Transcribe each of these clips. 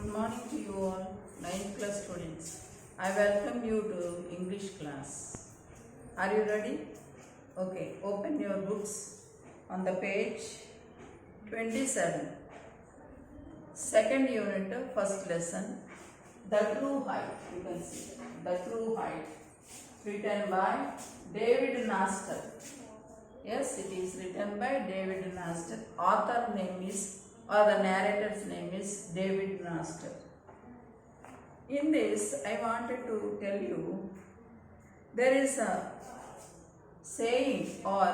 Good morning to you all, 9th class students. I welcome you to English class. Are you ready? Okay, open your books on the page 27. Second unit, first lesson, The True Height. You can see The True Height, written by David Nastor. Yes, it is written by David Nastor. Author name is, or the narrator's name is David Nastor. In this, I wanted to tell you, there is a saying or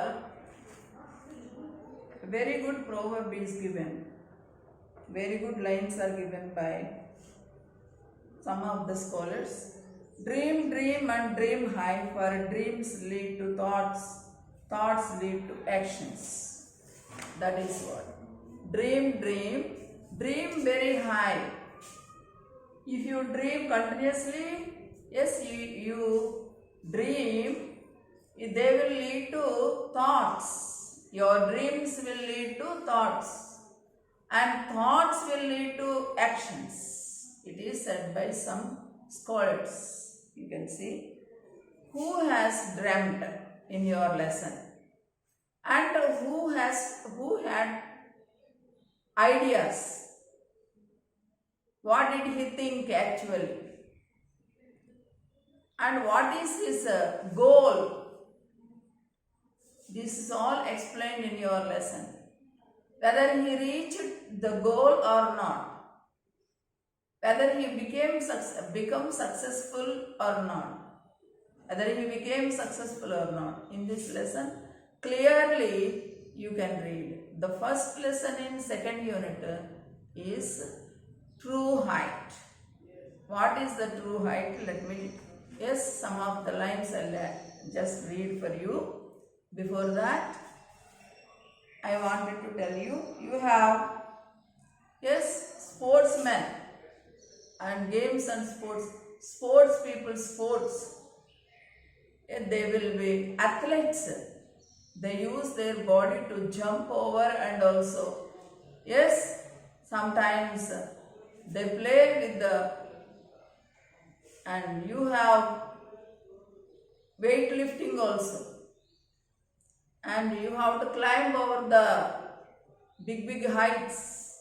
a very good proverb is given. Very good lines are given by some of the scholars. Dream, dream and dream high, for dreams lead to thoughts, thoughts lead to actions. That is what. Dream, dream, dream very high. If you dream continuously, yes, you dream, they will lead to thoughts. Your dreams will lead to thoughts, and thoughts will lead to actions. It is said by some scholars. You can see. Who has dreamt in your lesson? And who had ideas? What did he think actually? And what is his goal? This is all explained in your lesson. Whether he reached the goal or not. Whether he became successful or not. Whether he became successful or not. In this lesson, clearly you can read. The first lesson in second unit is true height. What is the true height? Yes, some of the lines I'll just read for you. Before that, I wanted to tell you, you have, yes, sportsmen and games and sports people, sports. They will be athletes. They use their body to jump over, and also, yes, sometimes they play with and you have weightlifting also. And you have to climb over the big heights.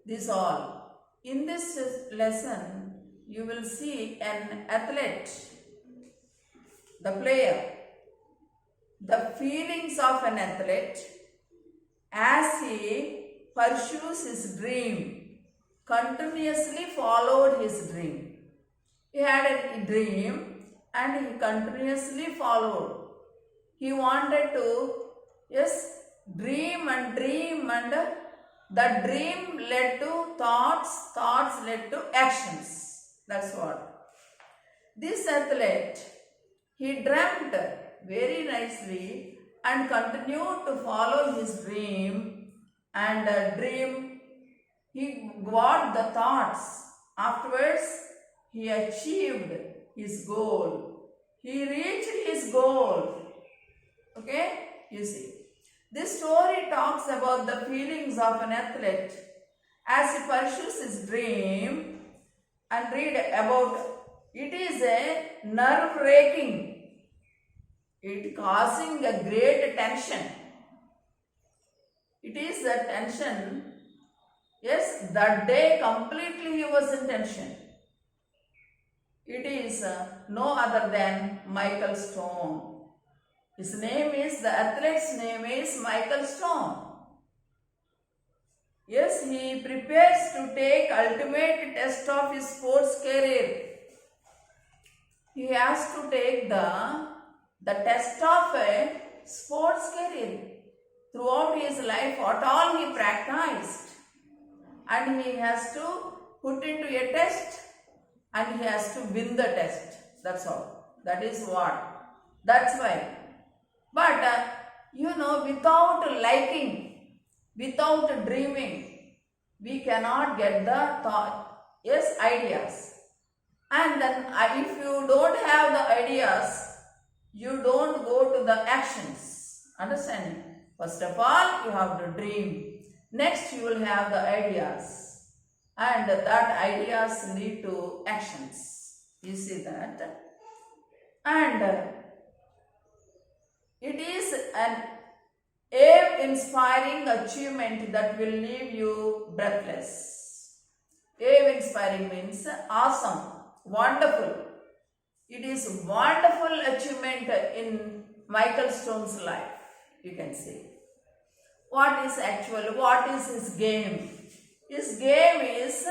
This all. In this lesson, you will see an athlete, the player, the feelings of an athlete as he pursues his dream, continuously followed his dream. He had a dream and he continuously followed. He wanted to, yes, dream and the dream led to thoughts, thoughts led to actions. That's what. This athlete, he dreamt very nicely and continued to follow his dream, and he got the thoughts. Afterwards, he achieved his goal. He reached his goal. Okay, you see. This story talks about the feelings of an athlete as he pursues his dream, and read about it. Is a nerve-wracking. It causing a great tension. It is a tension. Yes, that day completely he was in tension. It is no other than Michael Stone. His name is, the athlete's name is Michael Stone. Yes, he prepares to take ultimate test of his sports career. He has to take the test of a sports career. Throughout his life, what all he practiced. And he has to put into a test, and he has to win the test. That's all. That is what. That's why. But, without liking, without dreaming, we cannot get the thought, yes, ideas. And then if you don't have the ideas, you don't go to the actions. Understand? First of all, you have to dream. Next, you will have the ideas. and that ideas lead to actions. You see that? And it is an awe-inspiring achievement that will leave you breathless. Awe-inspiring means awesome, wonderful. It is wonderful achievement in Michael Stone's life, you can say. What is his game? His game is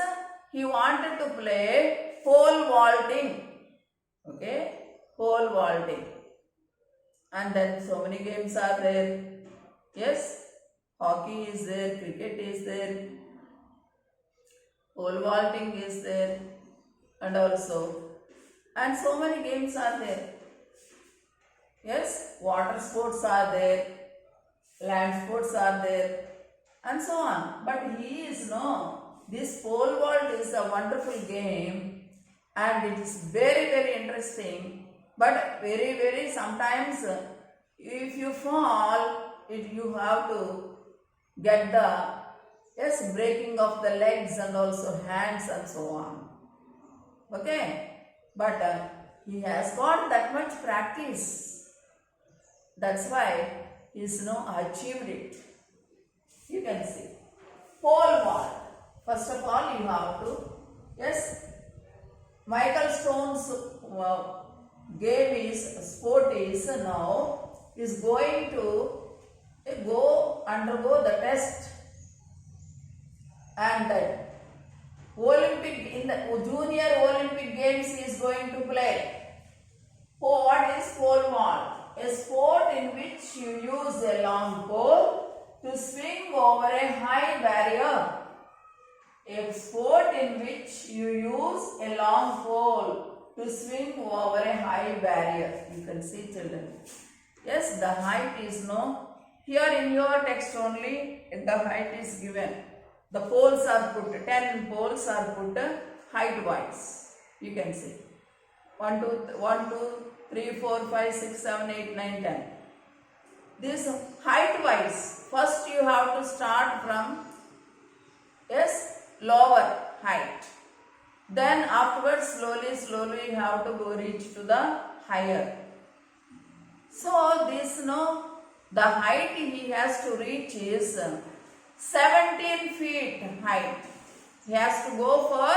he wanted to play pole vaulting. Okay, pole vaulting. And then so many games are there. Yes, hockey is there, cricket is there, pole vaulting is there, and so many games are there. Yes, water sports are there, land sports are there, and so on. But this pole vault is a wonderful game and it is very, very interesting. But very, sometimes if you fall, you have to get the breaking of the legs and also hands and so on. Okay, but he has got that much practice. That's why he's achieved it. You can see pole vault. First of all, you have to Michael Stone's game sport is now is going to undergo the test, and that in the Junior Olympic Games he is going to play. What is pole vault? A sport in which you use a long pole to swing over a high barrier. A sport in which you use a long pole to swing over a high barrier. You can see, children. Yes, the height is here in your text only, the height is given. The poles are put, 10 poles are put height wise. You can see. 1, 2, 3, 4, 5, 6, 7, 8, 9, 10. This height wise, first you have to start from lower height. Then afterwards slowly you have to go reach to the higher. So this the height he has to reach is 17 feet height. He has to go for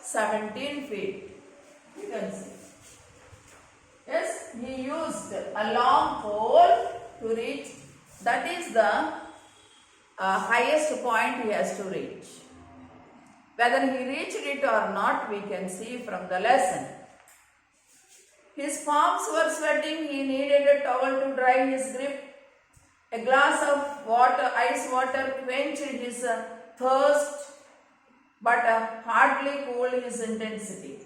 17 feet. You can see. Yes, he used a long pole to reach. That is the highest point he has to reach. Whether he reached it or not, we can see from the lesson. His palms were sweating. He needed a towel to dry his grip. A glass of ice water quenched his thirst, but hardly cooled his intensity.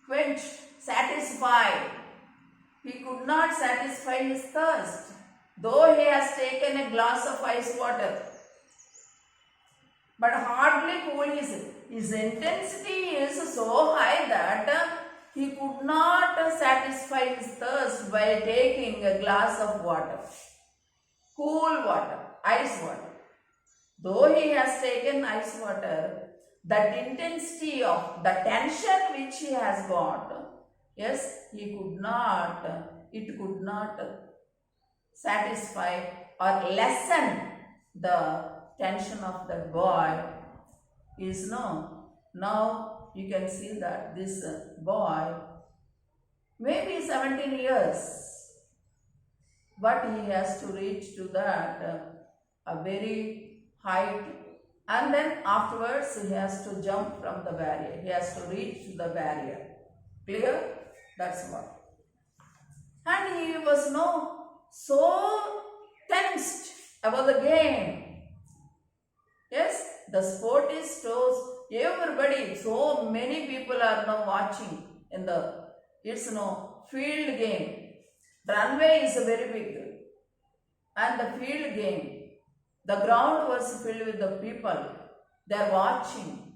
Quenched, satisfied. He could not satisfy his thirst, though he has taken a glass of ice water. But hardly cooled his intensity is so high that he could not satisfy his thirst by taking a glass of water. Cool water, ice water. Though he has taken ice water, that intensity of the tension which he has got, it could not satisfy or lessen the tension of that boy. Is now you can see that this boy maybe 17 years, but he has to reach to that a very height, and then afterwards he has to jump from the barrier. He has to reach to the barrier. Clear? That's what. And he was so tensed about the game. Yes, the sport is so everybody, so many people are now watching in it's field game. Runway is very big, and the field game, the ground was filled with the people. They are watching,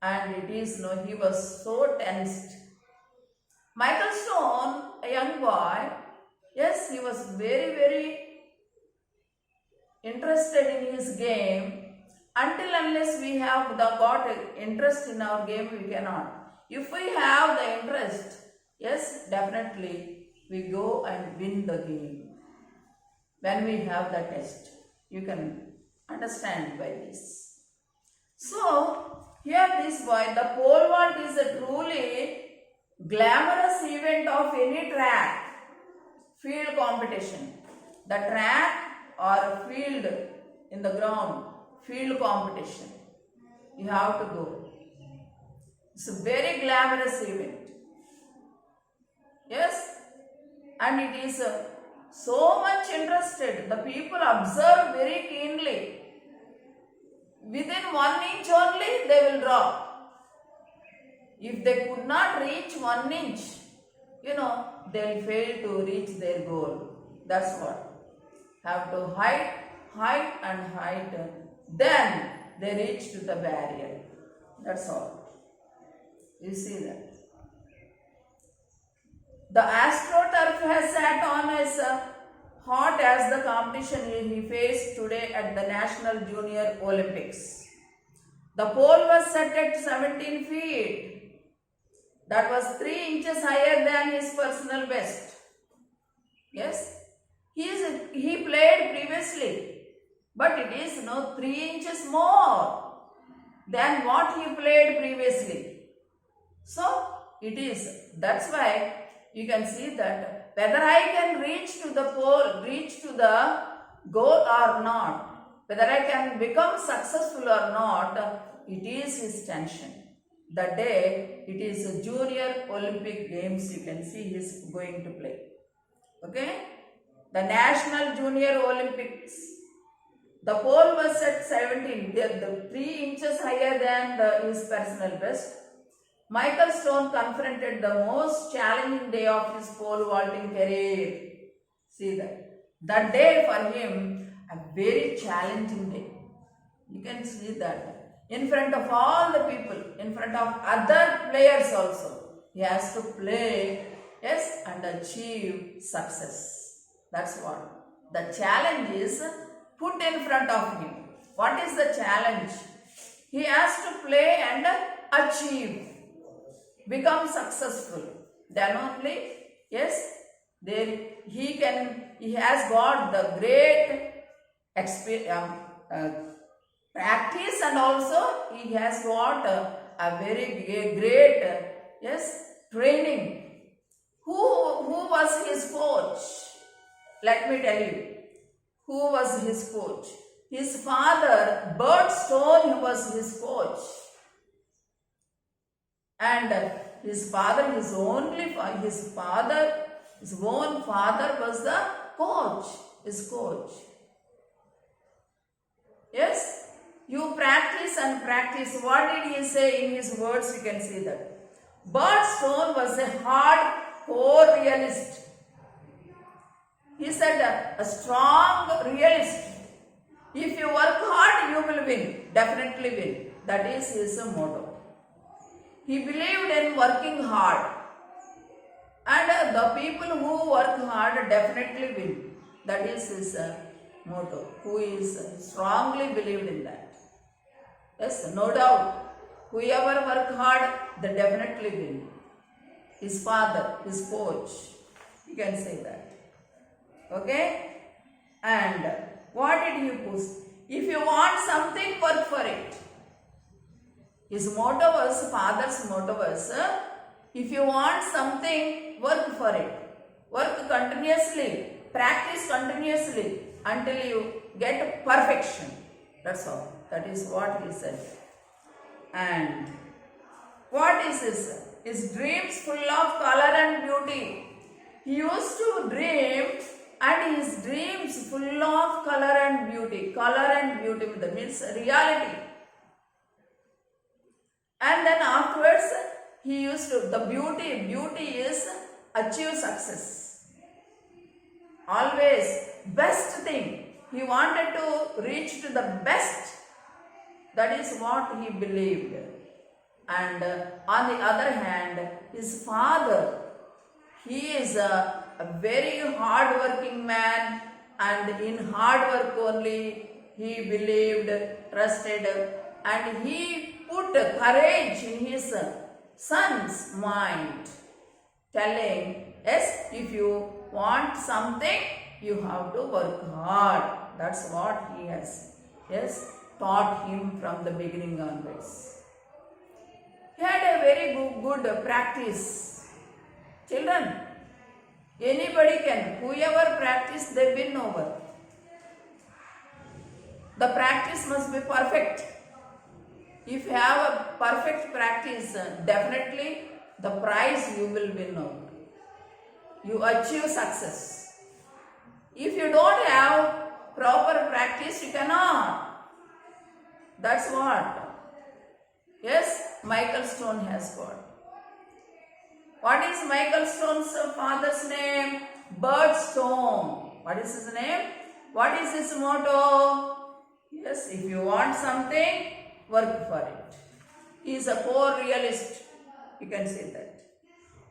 and it is he was so tensed. Michael Stone, a young boy, yes, he was very, very interested in his game. Until unless we have got interest in our game, we cannot. If we have the interest, yes, definitely we go and win the game. When we have the test, you can understand by this. So, here this boy, the pole vault is a truly glamorous event of any track, field competition. The track or field in the ground, field competition. You have to go. It's a very glamorous event. Yes? And it is so much interested. The people observe very keenly. Within 1 inch only they will drop. If they could not reach 1 inch, they will fail to reach their goal. That's what. Have to height and height. Then they reach to the barrier. That's all. You see that. The AstroTurf has sat on as hot as the competition he faced today at the National Junior Olympics. The pole was set at 17 feet. That was 3 inches higher than his personal best. Yes, he played previously, but it is 3 inches more than what he played previously. So it is. That's why you can see that whether I can reach to the goal or not, whether I can become successful or not, it is his tension. The day it is a Junior Olympic Games, you can see he is going to play. Okay? The National Junior Olympics. The pole was at 17, the 3 inches higher than his personal best. Michael Stone confronted the most challenging day of his pole vaulting career. See that. That day for him, a very challenging day. You can see that. In front of all the people, in front of other players also, he has to play, yes, and achieve success. That's what. The challenge is put in front of him. What is the challenge? He has to play and achieve. Become successful. Then only, yes, he has got the great practice, and also he has got a very great, yes, training. Who was his coach? Let me tell you. Who was his coach? His father, Bert Stone, was his coach. And his own father was the coach, his coach. Yes, you practice and practice. What did he say in his words? You can see that. Bert Stone was a hardcore realist. He said a strong realist. If you work hard, you will win. Definitely win. That is his motto. He believed in working hard, and the people who work hard definitely win. That is his motto, who is strongly believed in that. Yes, no doubt. Whoever work hard, they definitely win. His father, his coach, you can say that. Okay? And what did he post? If you want something, work for it. His motto was, father's motto was, if you want something, work for it. Work continuously, practice continuously until you get perfection. That's all. That is what he said. And what is this? His dreams full of color and beauty. He used to dream, and his dreams full of color and beauty. Color and beauty means reality. And then afterwards, he used to, the beauty is achieve success. Always best thing. He wanted to reach to the best. That is what he believed. And on the other hand, his father, he is a very hard working man, and in hard work only he believed, trusted, and he put courage in his son's mind, telling, yes, if you want something, you have to work hard. That's what he has, yes, taught him from the beginning onwards. He had a very good practice. Children, anybody can, whoever practice, they win over. The practice must be perfect. If you have a perfect practice, definitely the prize you will win out. You achieve success. If you don't have proper practice, you cannot. That's what. Yes, Michael Stone has got. What is Michael Stone's father's name? Bert Stone. What is his name? What is his motto? Yes, if you want something, work for it. He is a core realist. You can say that.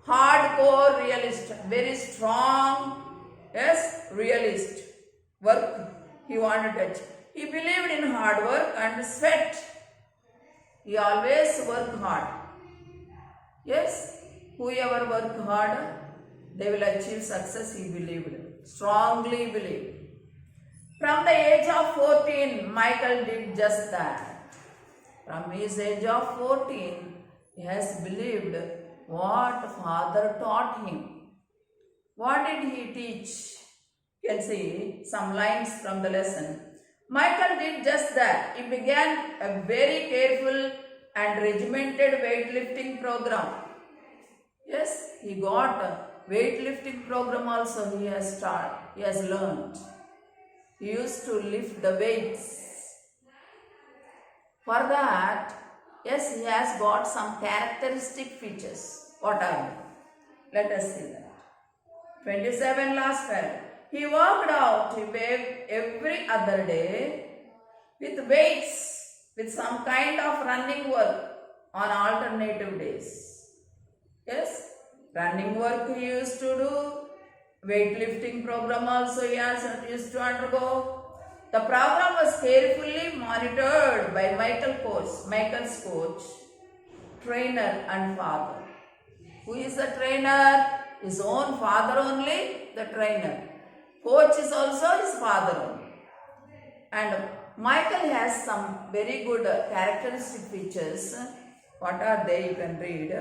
Hardcore realist. Very strong. Yes, realist. Work he wanted to achieve. He believed in hard work and sweat. He always worked hard. Yes, whoever work hard, they will achieve success, he believed. Strongly believed. From the age of 14, Michael did just that. From his age of 14, he has believed what father taught him. What did he teach? You can see some lines from the lesson. Michael did just that. He began a very careful and regimented weightlifting program. Yes, he got a weightlifting program also he has learned. He used to lift the weights. For that, yes, he has got some characteristic features. What are they? Let us see that. 27 last paragraph. He worked out every other day with weights, with some kind of running work on alternative days. Yes, running work he used to do. Weightlifting program also he used to undergo. The program was carefully monitored by Michael's coach, trainer and father. Who is the trainer? His own father only, the trainer. Coach is also his father only. And Michael has some very good characteristic features. What are they? You can read.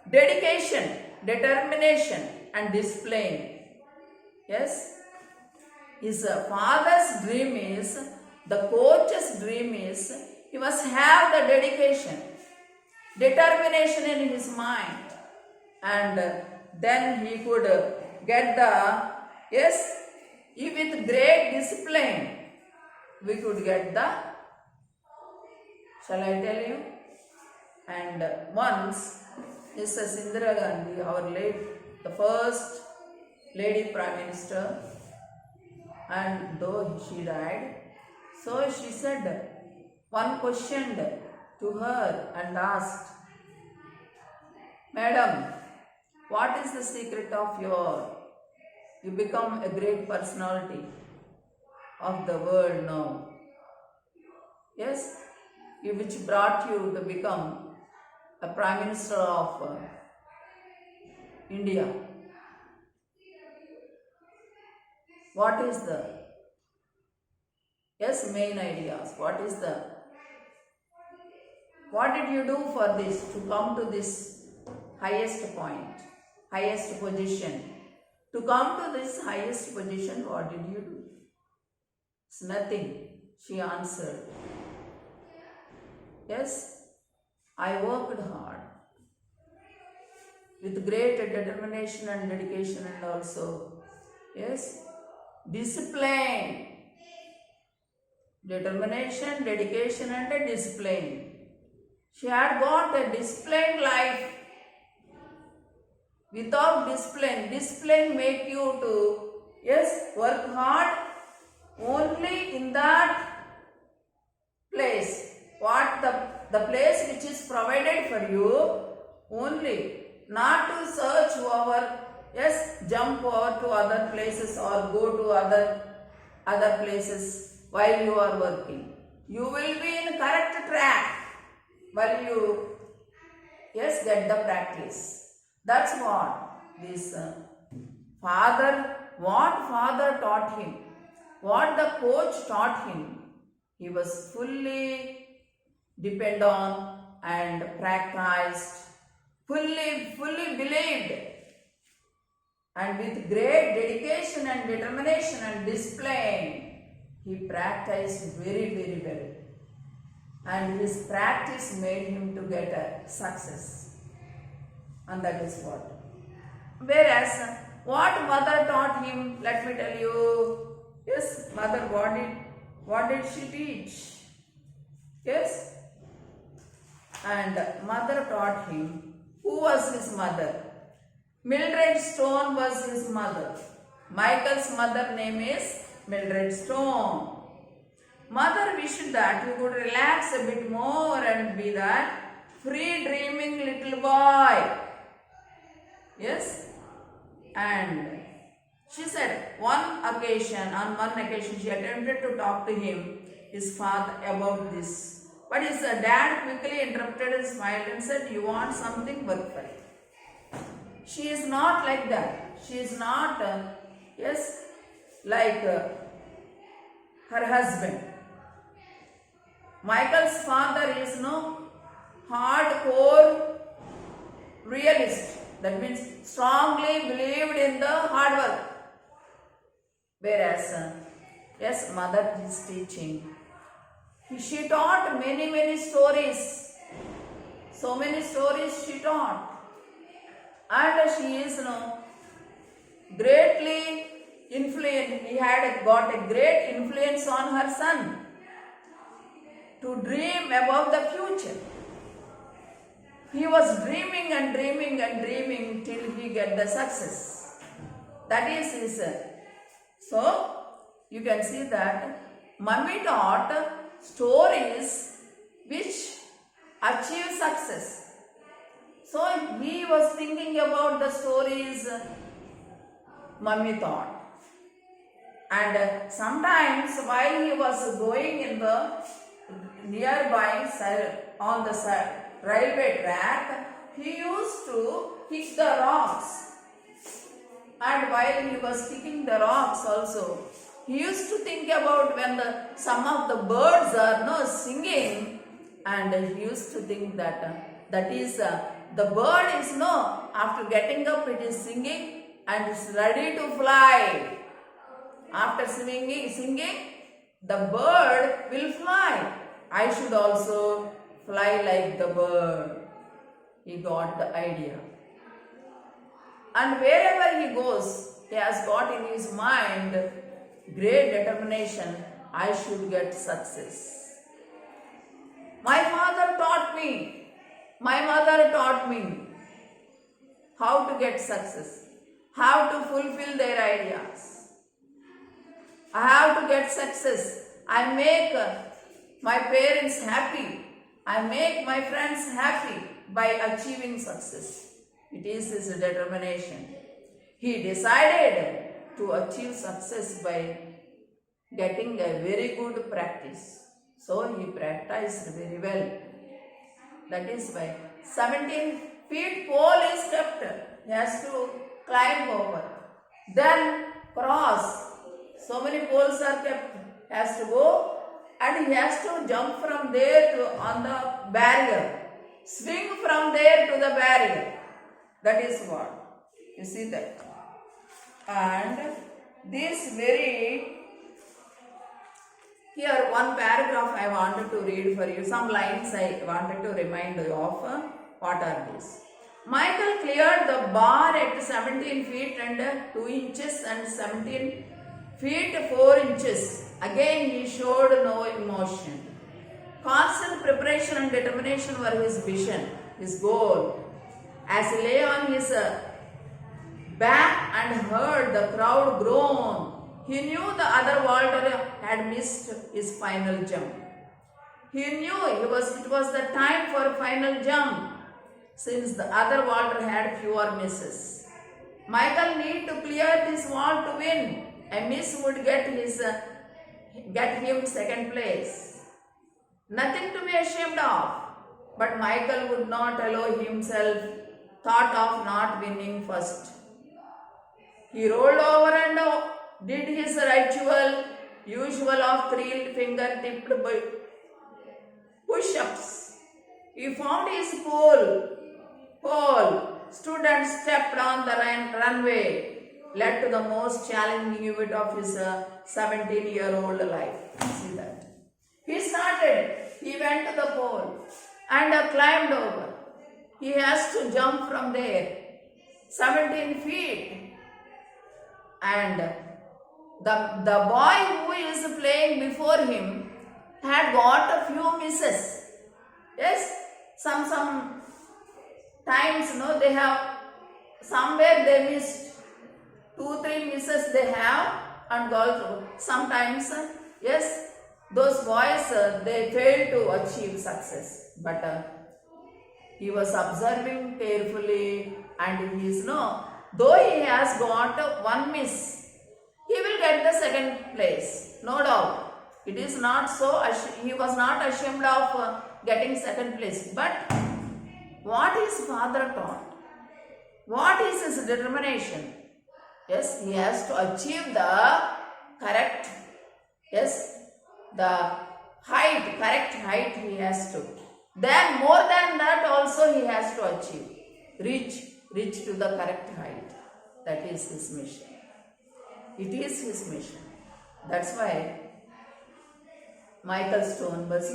Dedication, determination and discipline. Yes. His father's dream is, the coach's dream is, he must have the dedication, determination in his mind. And then he could get the, yes, with great discipline, we could get the, shall I tell you? And once, Mrs. Indira Gandhi, our late, the first lady Prime Minister, and though she died, so she said, one questioned to her and asked, Madam, what is the secret of you become a great personality of the world now? Yes, which brought you to become a Prime Minister of India. What is the, yes, main ideas? What did you do for this, to come to this highest point, highest position? To come to this highest position, what did you do? It's nothing, she answered. Yes, I worked hard with great determination and dedication, and also, yes, discipline. Determination, dedication and a discipline. She had got a disciplined life. Without discipline make you to, yes, work hard only in that place. What the place which is provided for you only, not to search over, yes, jump over to other places or go to other places. while you are working. You will be in correct track while you get the practice. That's what this father taught him, what the coach taught him. He was fully depend on and practiced, fully believed, and with great dedication and determination and discipline, he practiced very well. And his practice made him to get a success. And that is what. Whereas, what mother taught him, let me tell you. Yes, mother, what did she teach? Yes? And mother taught him. Who was his mother? Mildred Stone was his mother. Michael's mother name is Mildred Stone. Mother wished that he would relax a bit more and be that free dreaming little boy. Yes? And she said on one occasion she attempted to talk to him, his father, about this. But his dad quickly interrupted his smile and said, "You want something, work for it." She is not like that. She is not, like her husband. Michael's father is no hardcore realist. That means strongly believed in the hard work. Whereas, mother is teaching. She taught many stories. So many stories she taught. And she is greatly influenced. He had got a great influence on her son to dream about the future. He was dreaming and dreaming till he get the success. That is his. So, you can see that Mummy taught stories which achieve success. So, he was thinking about the stories Mummy taught. And sometimes while he was going in the nearby on the railway track, he used to kick the rocks. And while he was kicking the rocks also, he used to think about when some of the birds are singing, and he used to think that that is the bird is after getting up it is singing and is ready to fly. After singing, the bird will fly. I should also fly like the bird. He got the idea. And wherever he goes, he has got in his mind great determination. I should get success. My father taught me. My mother taught me how to get success, how to fulfill their ideas. I have to get success. I make my parents happy. I make my friends happy by achieving success. It is his determination. He decided to achieve success by getting a very good practice. So he practiced very well. That is why 17 feet pole is kept. He has to climb over. Then cross. So many poles are kept. He has to go and he has to jump from there to on the barrier. Swing from there to the barrier. That is what. You see that. And this here one paragraph I wanted to read for you. Some lines I wanted to remind you of. What are these? Michael cleared the bar at 17 feet and 2 inches and 17 feet 4 inches. Again he showed no emotion. Constant preparation and determination were his vision, his goal. As he lay on his back and heard the crowd groan, he knew the other vaulter had missed his final jump. He knew it was the time for final jump, since the other vaulter had fewer misses. Michael needed to clear this wall to win. A miss would get his get him second place. Nothing to be ashamed of. But Michael would not allow himself thought of not winning first. He rolled over and did his usual of 3 finger-tipped push-ups. He found his pole, stood and stepped on the runway, led to the most challenging event of his 17-year-old life. See that? He went to the pole and climbed over. He has to jump from there, 17 feet. And the boy who is playing before him had got a few misses. Yes, some times, they have, somewhere they missed, 2-3 misses they have and gone through. Sometimes, yes, those boys, they fail to achieve success. But he was observing carefully and he is, though he has got 1 miss, he will get the second place, no doubt. It is not so, he was not ashamed of getting second place. But what his father taught? What is his determination? Yes, he has to achieve the correct, the correct height he has to. Then more than that also he has to achieve, reach to the correct height. That is his mission. It is his mission. That's why Michael Stone was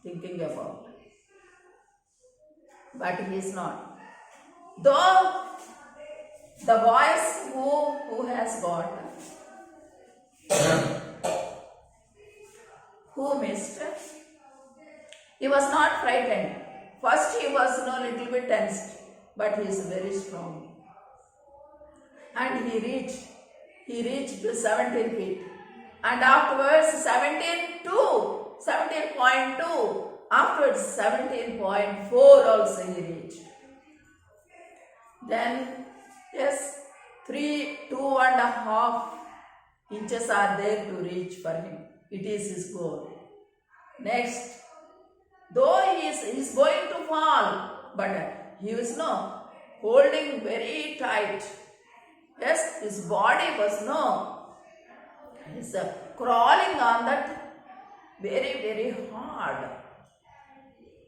thinking about. But he is not. Though the boys who has got, who missed, he was not frightened. First he was little bit tensed, but he is very strong. And he reached to 17 feet. And afterwards 17.2, afterwards 17.4 also he reached. Then, 2.5 inches are there to reach for him. It is his goal. Next, though he is going to fall, but he was holding very tight. Yes, his body was crawling on that very, very hard.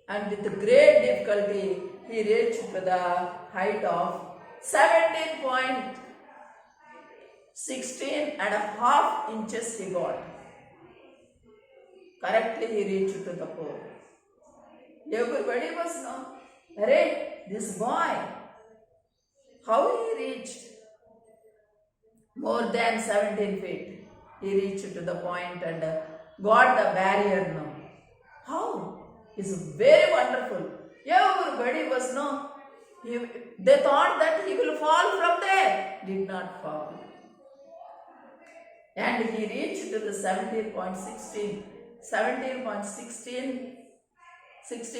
And with great difficulty, he reached to the height of 16.5 inches he got. Correctly he reached to the pole. Everybody was this boy, how he reached more than 17 feet. He reached to the point and got the barrier now. How? It's very wonderful. Everybody was they thought that he will fall from there. Did not fall. And he reached to the 16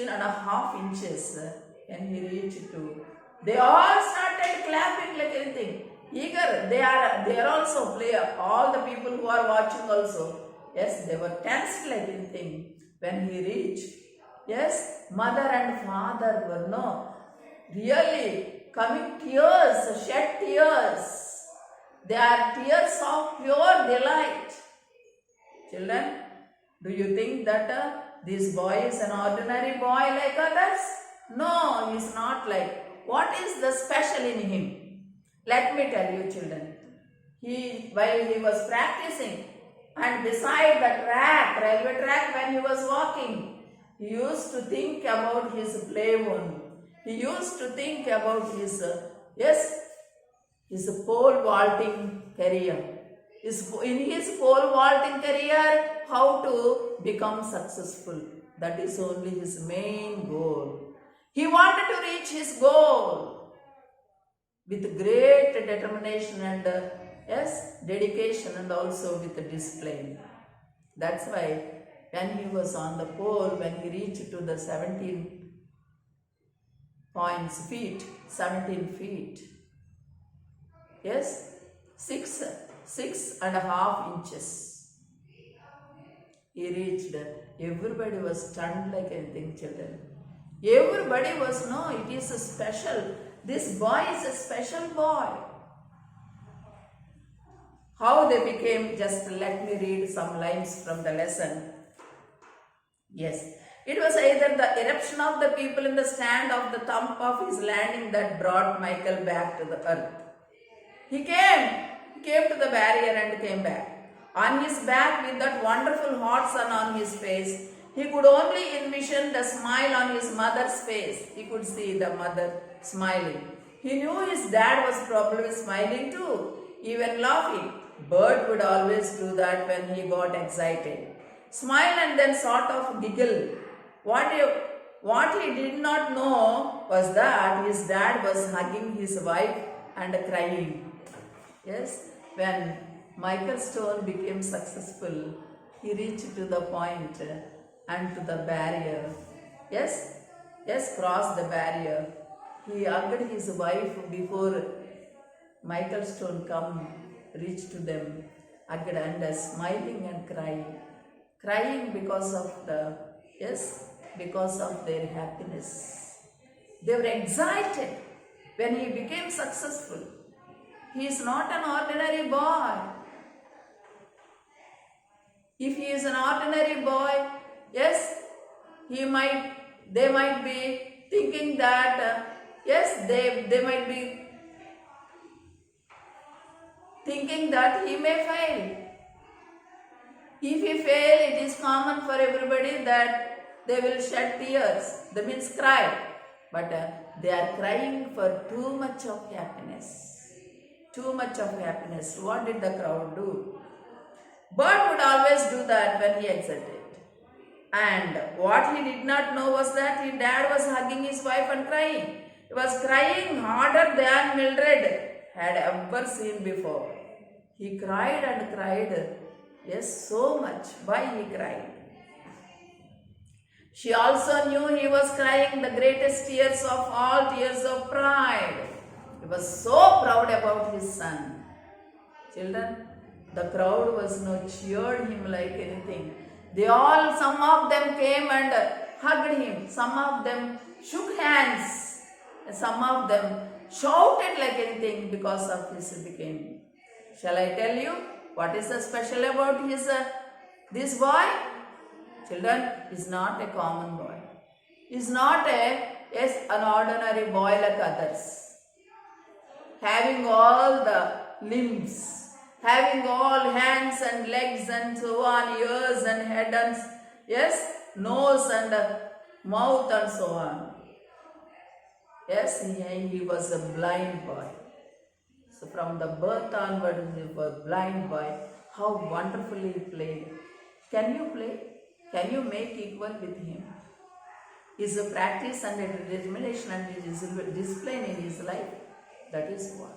and a half inches. And he reached to, they all started clapping like anything. Eager, they are also player. All the people who are watching also. Yes, they were tensed like anything when he reached. Yes, mother and father were really coming tears, shed tears. They are tears of pure delight. Children, do you think that this boy is an ordinary boy like others? No, he is not like. What is the special in him? Let me tell you, children. While he was practicing and beside the railway track when he was walking, he used to think about his play one. He used to think about his pole vaulting career. In his pole vaulting career, how to become successful. That is only his main goal. He wanted to reach his goal with great determination and dedication and also with discipline. That's why when he was on the pole, when he reached to the 17 feet, 6.5 inches. he reached. Everybody was stunned like anything, children. Everybody was, no, it is a special. This boy is a special boy. How they became, just let me read some lines from the lesson. Yes, it was either the eruption of the people in the stand of the thump of his landing that brought Michael back to the earth. He came to the barrier and came back. On his back with that wonderful hot sun on his face, he could only envision the smile on his mother's face. He could see the mother smiling. He knew his dad was probably smiling too, even laughing. Bert would always do that when he got excited. Smile and then sort of giggle. What he did not know was that his dad was hugging his wife and crying. Yes, when Michael Stone became successful, he reached to the point and to the barrier. Yes, crossed the barrier. He hugged his wife before Michael Stone reached to them, hugged and smiling and crying because of because of their happiness. They were excited when he became successful. He is not an ordinary boy. If he is an ordinary boy, yes, they might be thinking that, they might be thinking that he may fail. If he fail, it is common for everybody that they will shed tears. That means cry. But they are crying for too much of happiness. Too much of happiness. What did the crowd do? Bert would always do that when he excited. And what he did not know was that his dad was hugging his wife and crying. He was crying harder than Mildred had ever seen before. He cried and cried. Yes, so much. Why he cried? She also knew he was crying the greatest tears of all, tears of pride. He was so proud about his son. Children, the crowd was cheered him like anything. Some of them came and hugged him. Some of them shook hands. Some of them shouted like anything because of his becoming. Shall I tell you what is so special about this boy? Children, is not a common boy. Is not an ordinary boy like others. Having all the limbs, having all hands and legs and so on, ears and head and nose and mouth and so on. Yes, he was a blind boy. So from the birth onward, he was a blind boy. How wonderfully he played. Can you play? Can you make equal with him? His practice and determination and his discipline in his life. That is what.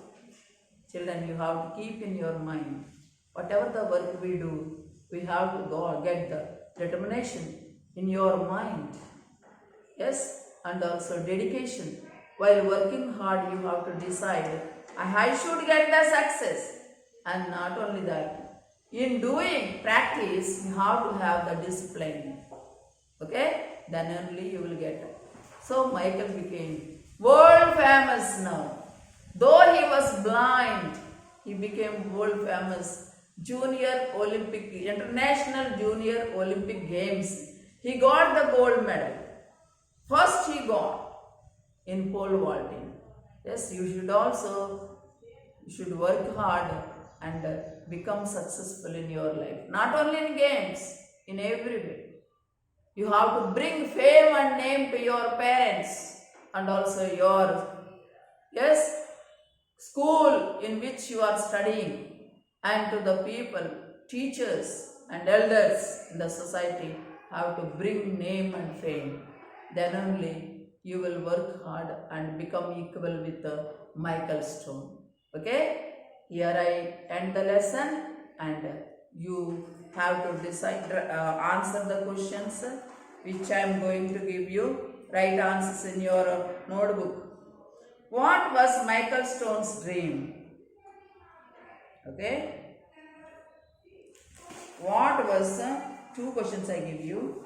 Children, you have to keep in your mind. Whatever the work we do, we have to go and get the determination in your mind. Yes, and also dedication. While working hard, you have to decide, I should get the success. And not only that, in doing practice, you have to have the discipline. Okay? Then only you will get it. So Michael became world famous now. Though he was blind, he became world famous. International Junior Olympic Games. He got the gold medal. First he got in pole vaulting. Yes, you should work hard and become successful in your life. Not only in games, in every way. You have to bring fame and name to your parents and also your school in which you are studying, and to the people, teachers and elders in the society. Have to bring name and fame. Then only you will work hard and become equal with Michael Stone. Okay? Here I end the lesson, and you have to decide, answer the questions which I am going to give you. Write answers in your notebook. What was Michael Stone's dream? Okay? What was two questions I give you.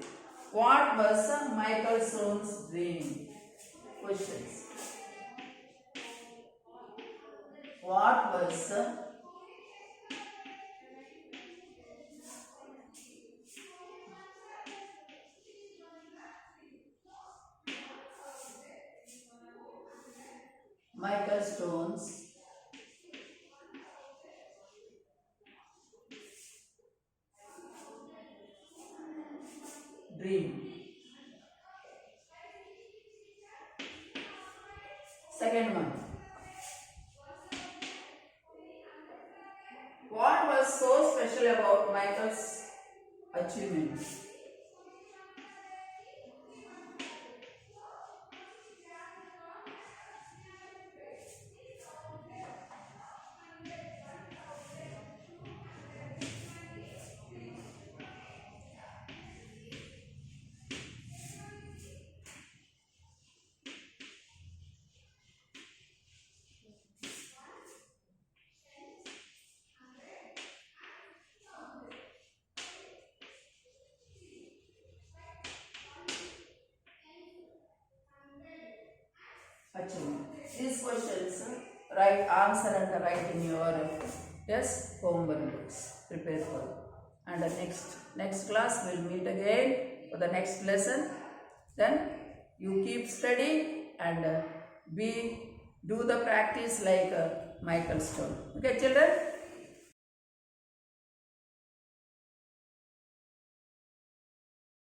What was Michael Stone's dream? Questions. What was Michael Stone's dream? Second one. What was so special about Michael's achievement? Achievement. These questions, write answer and write in your homework books. Prepare for. And the next class we'll meet again for the next lesson. Then you keep studying and do the practice like Michael Stone. Okay, children.